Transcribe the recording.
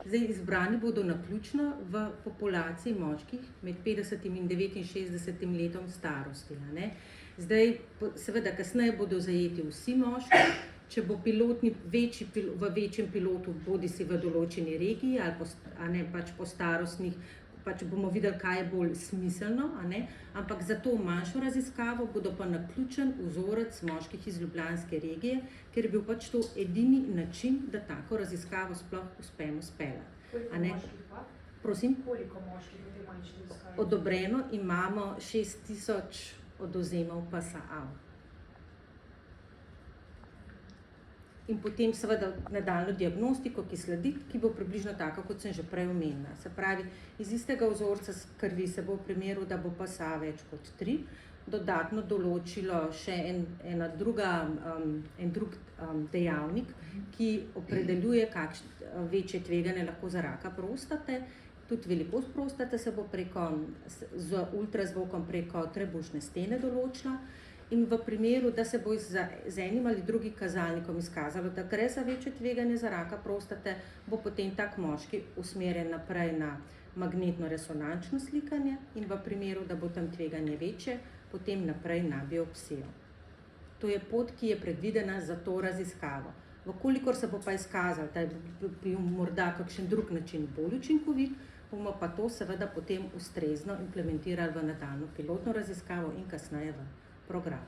Zdaj, izbrani bodo naključno v populaciji moških med 50 in 69 letom starosti. Ne? Zdaj, seveda, kasneje bodo zajeti vsi moški, če bo pilotni v večjem pilotu, bodisi v določeni regiji ali pač po starostnih, pač bomo videli, kaj je bolj smiselno, ampak za to manjšo raziskavo bodo pa naključen vzorec moških iz ljubljanske regije, ker je bil pač to edini način, da tako raziskavo sploh uspemo speljati. Koliko moških pa? Prosim? Koliko moških v tej manjši raziskavi? Odobreno imamo 6000 odvzemov PSA. In potem seveda nadaljnjo diagnostiko, ki sledi, ki bo približno taka, kot sem že prej omenila. Se pravi, iz istega vzorca krvi se bo v primeru, da bo PSA več kot 3, dodatno določilo še en drug dejavnik, ki opredeljuje večje tveganje lahko za raka prostate. Tudi velikost prostate se bo z ultrazvokom preko trebušne stene določila. In v primeru, da se bo z enim ali drugim kazalnikom izkazalo, da gre za večje tveganje za raka prostate, bo potem tak moški usmerjen naprej na magnetno-resonančno slikanje in v primeru, da bo tam tveganje večje, potem naprej na biopsijo. To je pot, ki je predvidena za to raziskavo. Vkolikor se bo pa izkazalo, da je bil morda kakšen drug način bolj učinkovit, bomo pa to seveda potem ustrezno implementirali v nadaljnjo pilotno raziskavo in kasneje v program.